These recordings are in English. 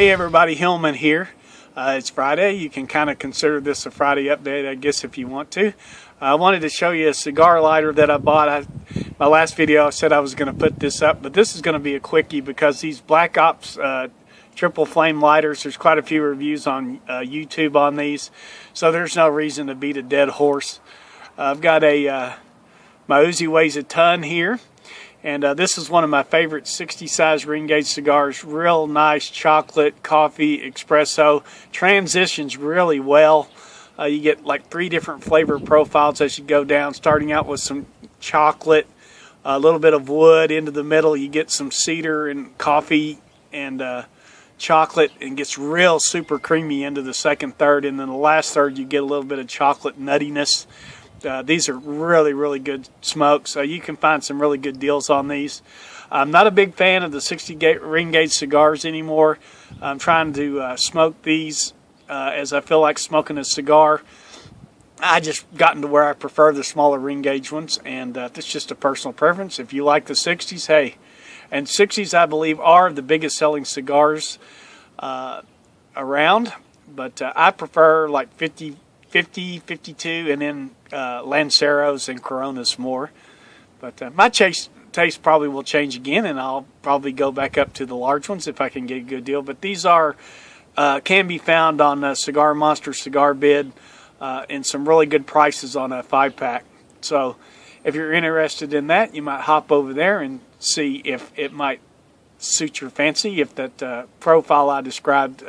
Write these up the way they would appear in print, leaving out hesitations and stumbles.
Hey everybody, Hillman here. It's Friday. You can kind of consider this a Friday update, I guess, if you want to. I wanted to show you a cigar lighter that I bought. My last video I said I was going to put this up, but this is going to be a quickie because these Black Ops triple flame lighters, there's quite a few reviews on YouTube on these, so there's no reason to beat a dead horse. I've got my Uzi weighs a ton here. And this is one of my favorite 60 size ring gauge cigars. Real nice chocolate, coffee, espresso. Transitions really well. You get like 3 different flavor profiles as you go down, starting out with some chocolate, a little bit of wood. Into the middle you get some cedar and coffee and chocolate, and gets real super creamy into the second third, and then the last third you get a little bit of chocolate nuttiness. These are really good smokes. You can find some really good deals on these. I'm not a big fan of the 60 ring gauge cigars anymore. I'm trying to smoke these as I feel like smoking a cigar. I just gotten to where I prefer the smaller ring gauge ones, and that's just a personal preference. If you like the 60s, hey. And 60s, I believe, are the biggest selling cigars around, but I prefer like 50, 52, and then Lanceros and Coronas more. But my taste probably will change again, and I'll probably go back up to the large ones if I can get a good deal. But these are can be found on Cigar Monster, Cigar Bid, and some really good prices on a 5-pack. So if you're interested in that, you might hop over there and see if it might suit your fancy, if that profile I described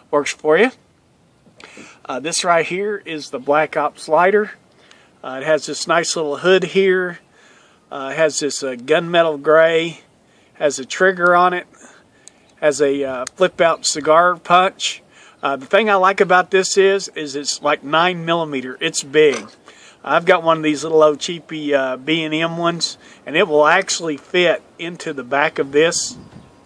works for you. This right here is the Black Ops lighter. It has this nice little hood here. It has this gunmetal gray. Has a trigger on it. Has a flip out cigar punch. The thing I like about this is it's like 9mm. It's big. I've got one of these little old cheapy B&M ones, and it will actually fit into the back of this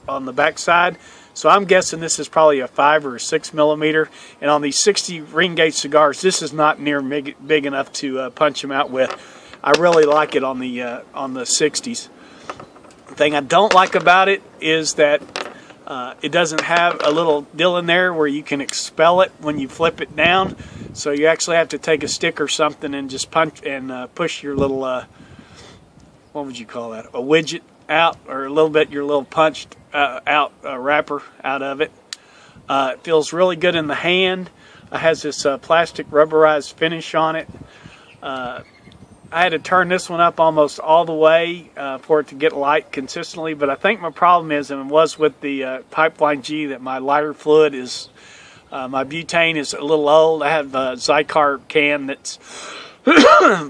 on the back side. So I'm guessing this is probably a 5 or a 6mm, and on these 60 ring gauge cigars, this is not near big enough to punch them out with. I really like it on the 60s. The thing I don't like about it is that it doesn't have a little deal in there where you can expel it when you flip it down. So you actually have to take a stick or something and just punch and push your little what would you call that? A widget out, or a little bit your little punched out wrapper out of it. It feels really good in the hand. It has this plastic rubberized finish on it. I had to turn this one up almost all the way for it to get light consistently, but I think my problem is, and it was with the Pipeline G, that my lighter fluid is, my butane is a little old. I have a Zycar can that's,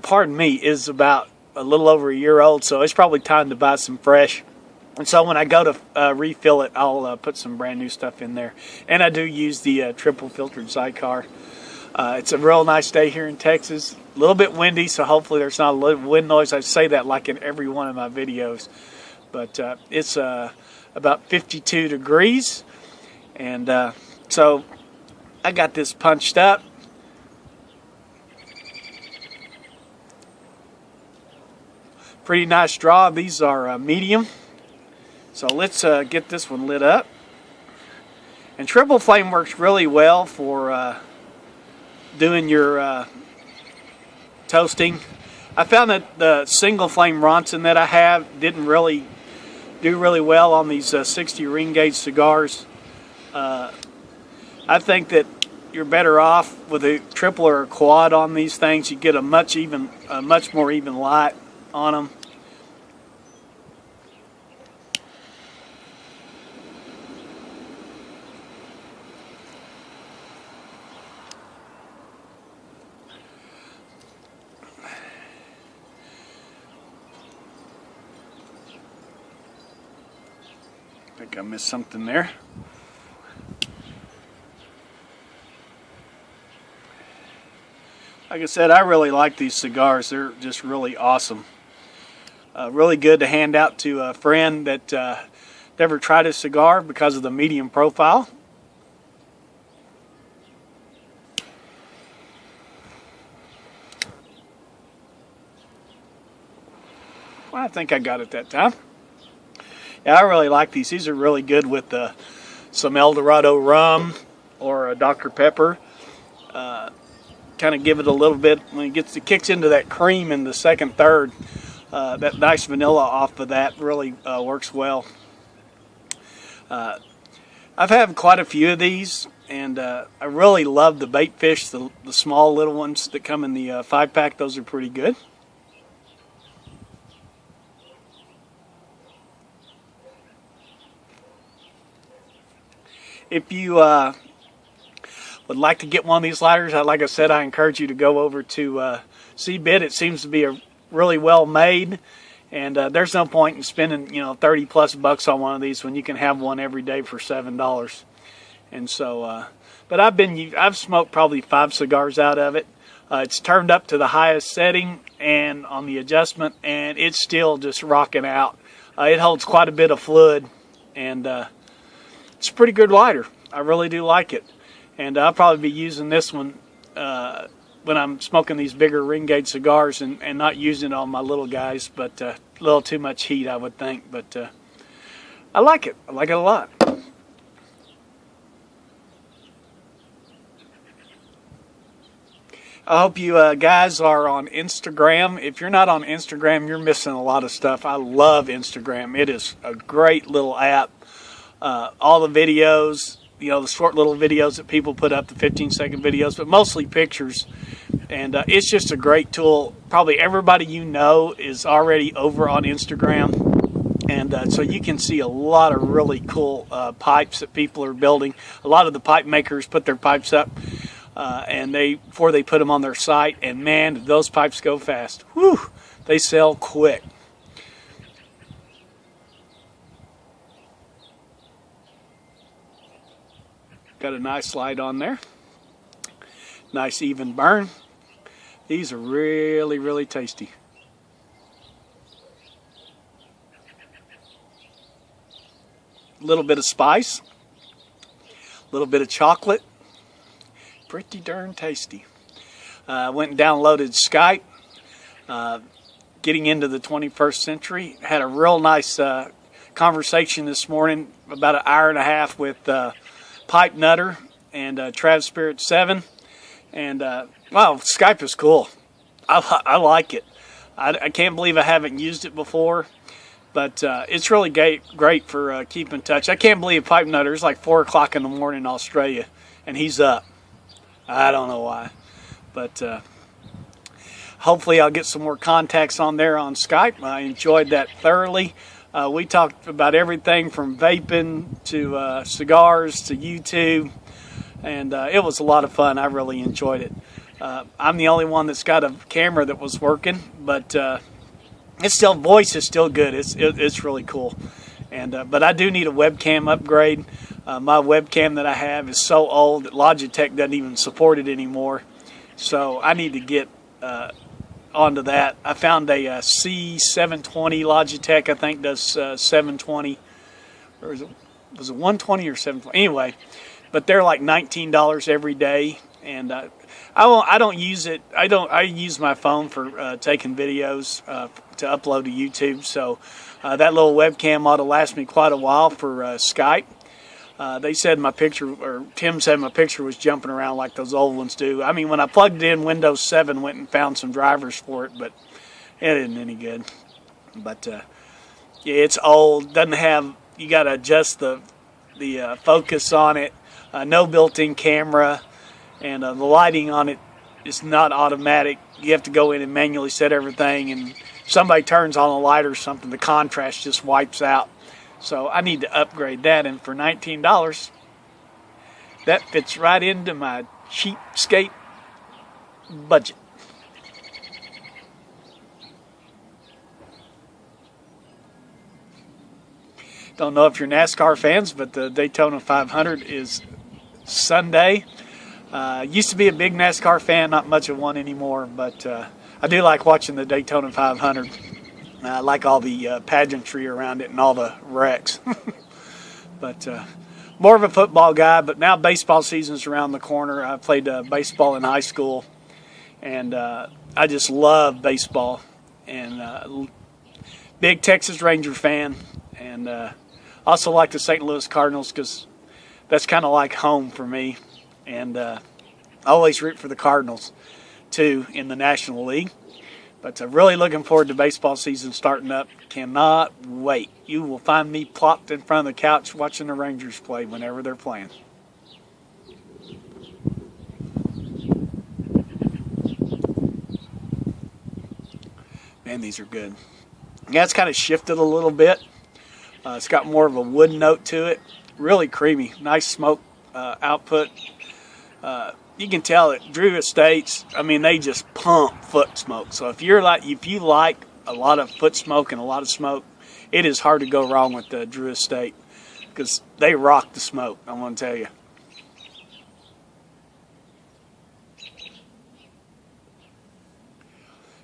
pardon me, is about a little over a year old, so it's probably time to buy some fresh. And so when I go to refill it, I'll put some brand new stuff in there. And I do use the triple filtered Zycar. It's a real nice day here in Texas. A little bit windy, so hopefully there's not a little wind noise. I say that like in every one of my videos. But it's about 52 degrees. And so I got this punched up. Pretty nice draw. These are medium. So let's get this one lit up. And triple flame works really well for doing your toasting. I found that the single flame Ronson that I have didn't really do really well on these 60 ring gauge cigars. I think that you're better off with a triple or a quad on these things. You get a much more even light on them. I think I missed something there. Like I said, I really like these cigars. They're just really awesome. Really good to hand out to a friend that never tried a cigar because of the medium profile. Well, I think I got it that time. Yeah, I really like these. These are really good with the some Eldorado rum or a Dr. Pepper. Kind of give it a little bit when it kicks into that cream in the second, third. That nice vanilla off of that really works well. I've had quite a few of these, and I really love the bait fish, the small little ones that come in the 5-pack. Those are pretty good. If you would like to get one of these lighters, like I said, I encourage you to go over to Seabit. It seems to be a really well made, and there's no point in spending 30 plus bucks on one of these when you can have one every day for $7. And so, but I've smoked probably 5 cigars out of it. It's turned up to the highest setting and on the adjustment, and it's still just rocking out. It holds quite a bit of fluid, and it's a pretty good lighter. I really do like it. And I'll probably be using this one when I'm smoking these bigger ring gauge cigars and not using it on my little guys, but a little too much heat, I would think. But I like it. I like it a lot. I hope you guys are on Instagram. If you're not on Instagram, you're missing a lot of stuff. I love Instagram. It is a great little app. All the videos, the short little videos that people put up, the 15-second videos, but mostly pictures. And it's just a great tool. Probably everybody is already over on Instagram. And so you can see a lot of really cool pipes that people are building. A lot of the pipe makers put their pipes up before they put them on their site. And man, those pipes go fast. Whew, they sell quick. Got a nice light on there. Nice even burn. These are really, really tasty. A little bit of spice. A little bit of chocolate. Pretty darn tasty. Went and downloaded Skype. Getting into the 21st century. Had a real nice conversation this morning, about an hour and a half with Pipe Nutter and Trav Spirit 7, and wow, Skype is cool. I like it. I can't believe I haven't used it before, but it's really great for keeping in touch. I can't believe Pipe Nutter is like 4 o'clock in the morning in Australia, and he's up. I don't know why, but hopefully I'll get some more contacts on there on Skype. I enjoyed that thoroughly. We talked about everything from vaping to cigars to YouTube, and it was a lot of fun. I really enjoyed it. I'm the only one that's got a camera that was working, but voice is still good. It's really cool. And but I do need a webcam upgrade. My webcam that I have is so old that Logitech doesn't even support it anymore. So I need to get onto that. I found a C720 Logitech, I think does 720, or was it 120 or 720? Anyway, but they're like $19 every day, and I don't use it. I use my phone for taking videos to upload to YouTube. So that little webcam ought to last me quite a while for Skype. They said my picture, or Tim said my picture was jumping around like those old ones do. I mean, when I plugged it in, Windows 7 went and found some drivers for it, but it isn't any good. But yeah, it's old. Doesn't have. You got to adjust the focus on it. No built-in camera, and the lighting on it is not automatic. You have to go in and manually set everything. And if somebody turns on a light or something, the contrast just wipes out. So I need to upgrade that, and for $19, that fits right into my cheapskate budget. Don't know if you're NASCAR fans, but the Daytona 500 is Sunday. Used to be a big NASCAR fan, not much of one anymore, but I do like watching the Daytona 500. I like all the pageantry around it and all the wrecks. But more of a football guy, but now baseball season's around the corner. I played baseball in high school, and I just love baseball. And big Texas Ranger fan, and also like the St. Louis Cardinals because that's kind of like home for me. And I always root for the Cardinals, too, in the National League. But really looking forward to baseball season starting up. Cannot wait. You will find me plopped in front of the couch watching the Rangers play whenever they're playing. Man, these are good. Yeah, it's kind of shifted a little bit. It's got more of a wood note to it. Really creamy. Nice smoke output. You can tell that Drew Estates, I mean, they just pump foot smoke. So if you like a lot of foot smoke and a lot of smoke, it is hard to go wrong with the Drew Estate, because they rock the smoke, I want to tell you.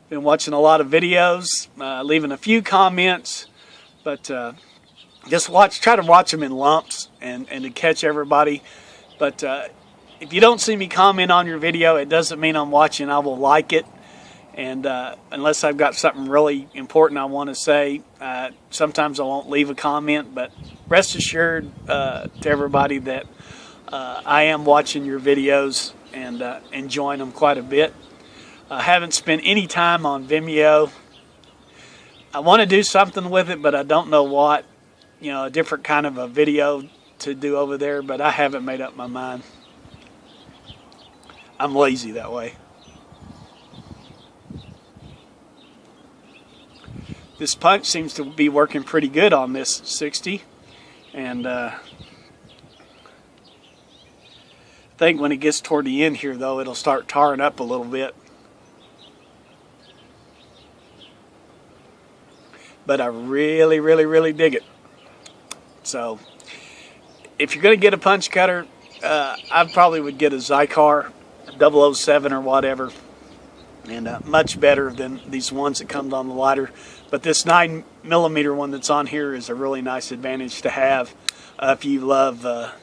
Been watching a lot of videos, leaving a few comments, but just try to watch them in lumps and to catch everybody. But if you don't see me comment on your video, it doesn't mean I'm watching. I will like it. And unless I've got something really important I want to say, sometimes I won't leave a comment. But rest assured to everybody that I am watching your videos and enjoying them quite a bit. I haven't spent any time on Vimeo. I want to do something with it, but I don't know what. A different kind of a video to do over there, but I haven't made up my mind. I'm lazy that way. This punch seems to be working pretty good on this 60, and I think when it gets toward the end here, though, it'll start tarring up a little bit. But I really, really, really dig it. So if you're going to get a punch cutter, I probably would get a Zycar 007 or whatever, and much better than these ones that come on the lighter. But this 9mm one that's on here is a really nice advantage to have if you love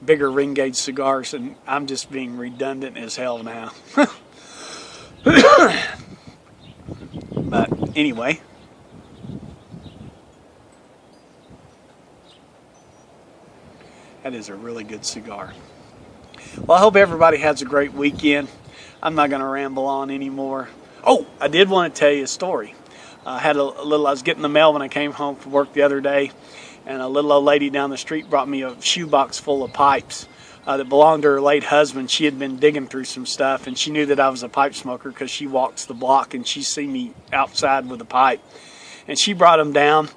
bigger ring gauge cigars, and I'm just being redundant as hell now. But anyway, that is a really good cigar. Well, I hope everybody has a great weekend. I'm not going to ramble on anymore. Oh, I did want to tell you a story. I was getting the mail when I came home from work the other day, and a little old lady down the street brought me a shoebox full of pipes that belonged to her late husband. She had been digging through some stuff, and she knew that I was a pipe smoker because she walks the block, and she seen me outside with a pipe. And she brought them down,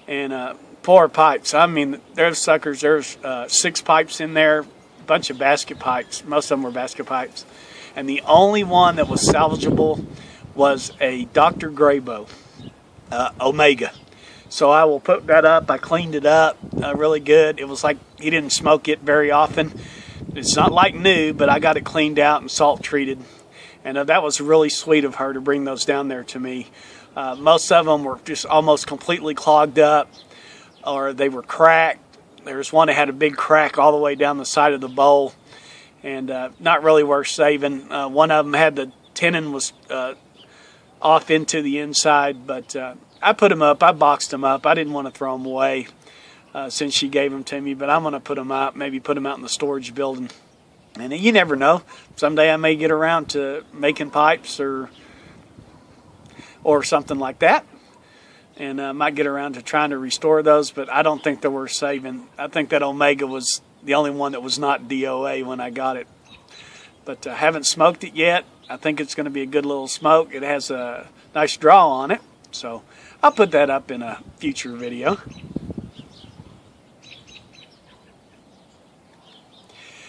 and 4 pipes. I mean, there's suckers. There's 6 pipes in there, a bunch of basket pipes. Most of them were basket pipes. And the only one that was salvageable was a Dr. Grabo Omega. So I will put that up. I cleaned it up really good. It was like he didn't smoke it very often. It's not like new, but I got it cleaned out and salt treated. And that was really sweet of her to bring those down there to me. Most of them were just almost completely clogged up, or they were cracked. There was one that had a big crack all the way down the side of the bowl, and not really worth saving. One of them had the tenon was off into the inside, but I put them up. I boxed them up. I didn't want to throw them away since she gave them to me, but I'm going to put them out, maybe put them out in the storage building. And you never know. Someday I may get around to making pipes or something like that. And I might get around to trying to restore those, but I don't think they're worth saving. I think that Omega was the only one that was not DOA when I got it. But I haven't smoked it yet. I think it's going to be a good little smoke. It has a nice draw on it. So I'll put that up in a future video.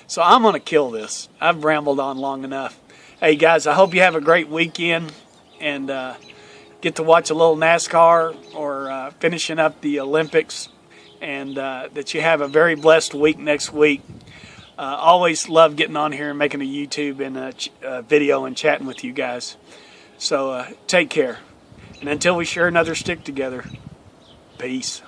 So I'm going to kill this. I've rambled on long enough. Hey guys, I hope you have a great weekend and get to watch a little NASCAR or finishing up the Olympics, and that you have a very blessed week next week. Always love getting on here and making a YouTube and a video and chatting with you guys. So take care. And until we share another stick together, peace.